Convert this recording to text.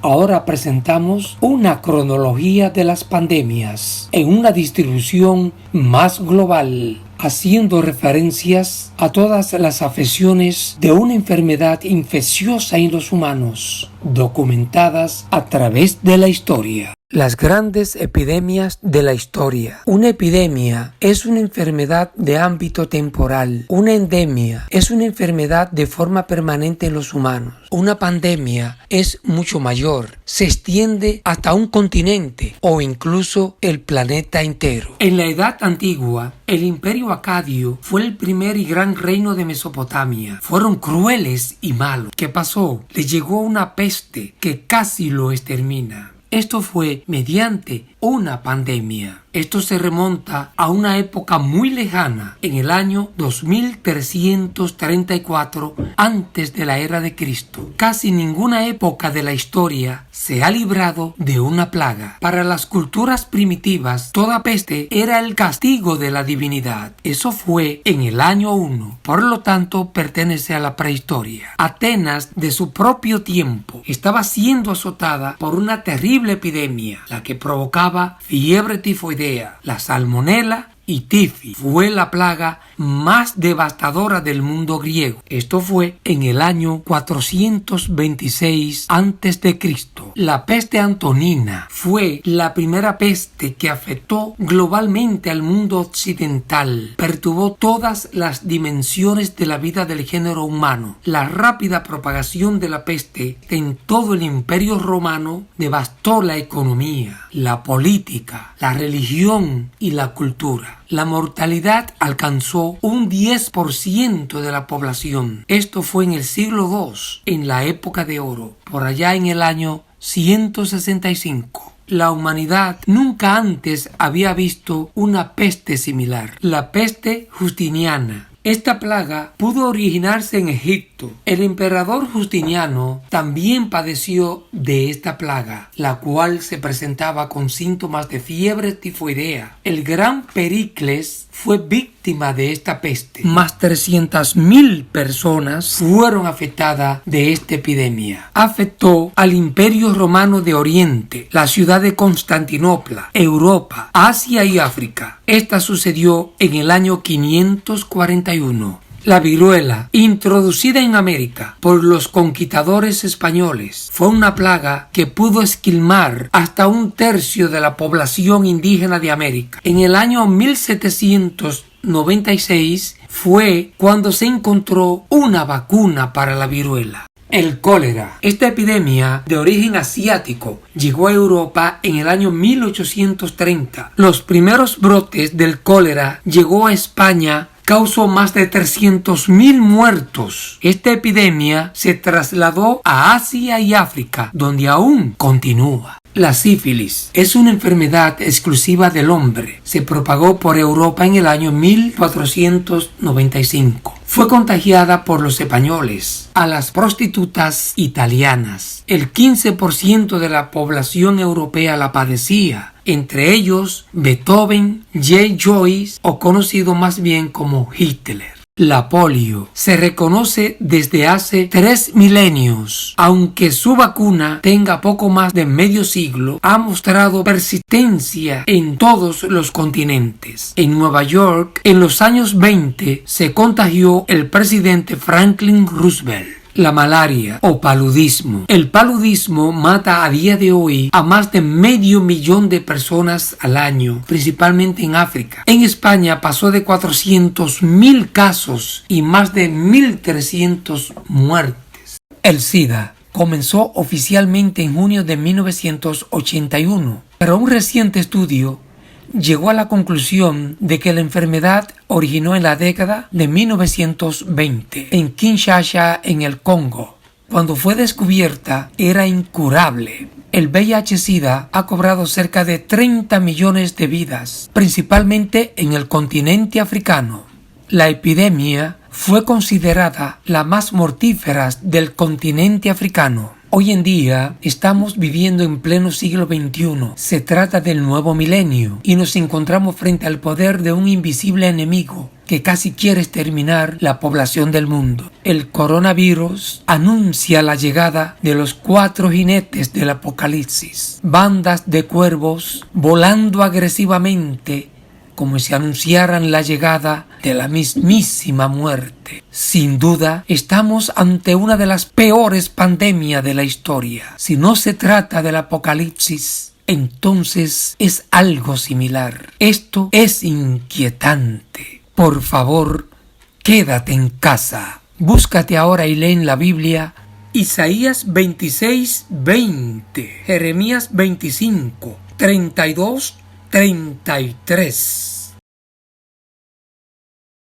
Ahora presentamos una cronología de las pandemias en una distribución más global, haciendo referencias a todas las afecciones de una enfermedad infecciosa en los humanos, documentadas a través de la historia. Las grandes epidemias de la historia. Una epidemia es una enfermedad de ámbito temporal. Una endemia es una enfermedad de forma permanente en los humanos. Una pandemia es mucho mayor. Se extiende hasta un continente o incluso el planeta entero. En la Edad Antigua, el Imperio Acadio fue el primer y gran reino de Mesopotamia. Fueron crueles y malos. ¿Qué pasó? Les llegó una peste que casi lo extermina. Esto fue mediante una pandemia. Esto se remonta a una época muy lejana, en el año 2334 antes de la era de Cristo. Casi ninguna época de la historia se ha librado de una plaga. Para las culturas primitivas, toda peste era el castigo de la divinidad. Eso fue en el año 1. Por lo tanto, pertenece a la prehistoria. Atenas, de su propio tiempo, estaba siendo azotada por una terrible epidemia, la que provocaba fiebre tifoidea, la salmonela y tifus. Fue la plaga más devastadora del mundo griego. Esto fue en el año 426 a.C. La peste antonina fue la primera peste que afectó globalmente al mundo occidental. Perturbó todas las dimensiones de la vida del género humano. La rápida propagación de la peste en todo el Imperio Romano devastó la economía, la política, la religión y la cultura. La mortalidad alcanzó un 10% de la población. Esto fue en el siglo II, en la época de oro, por allá en el año 165. La humanidad nunca antes había visto una peste similar, la peste Justiniana. Esta plaga pudo originarse en Egipto. El emperador Justiniano también padeció de esta plaga, la cual se presentaba con síntomas de fiebre tifoidea. El gran Pericles fue víctima de esta peste. Más 300.000 personas fueron afectadas de esta epidemia. Afectó al Imperio Romano de Oriente, la ciudad de Constantinopla, Europa, Asia y África. Esta sucedió en el año 541. La viruela, introducida en América por los conquistadores españoles, fue una plaga que pudo esquilmar hasta un tercio de la población indígena de América. En el año 1796 fue cuando se encontró una vacuna para la viruela. El cólera. Esta epidemia de origen asiático llegó a Europa en el año 1830. Los primeros brotes del cólera llegó a España. Causó más de 300.000 muertos. Esta epidemia se trasladó a Asia y África, donde aún continúa. La sífilis es una enfermedad exclusiva del hombre. Se propagó por Europa en el año 1495. Fue contagiada por los españoles a las prostitutas italianas. El 15% de la población europea la padecía, entre ellos Beethoven, J. Joyce o conocido más bien como Hitler. La polio se reconoce desde hace 3 milenios. Aunque su vacuna tenga poco más de medio siglo, ha mostrado persistencia en todos los continentes. En Nueva York, en los años 20, se contagió el presidente Franklin Roosevelt. La malaria o paludismo. El paludismo mata a día de hoy a más de 500.000 de personas al año, principalmente en África. En España pasó de 400.000 casos y más de 1.300 muertes. El SIDA comenzó oficialmente en junio de 1981, pero un reciente estudio llegó a la conclusión de que la enfermedad originó en la década de 1920 en Kinshasa, en el Congo. Cuando fue descubierta, era incurable. El VIH-Sida ha cobrado cerca de 30 millones de vidas, principalmente en el continente africano. La epidemia fue considerada la más mortífera del continente africano. Hoy en día estamos viviendo en pleno siglo XXI. Se trata del nuevo milenio y nos encontramos frente al poder de un invisible enemigo que casi quiere exterminar la población del mundo. El coronavirus anuncia la llegada de los 4 jinetes del apocalipsis, bandas de cuervos volando agresivamente como si anunciaran la llegada de la mismísima muerte. Sin duda, estamos ante una de las peores pandemias de la historia. Si no se trata del apocalipsis, entonces es algo similar. Esto es inquietante. Por favor, quédate en casa. Búscate ahora y lee en la Biblia Isaías 26:20, Jeremías 25:32-33.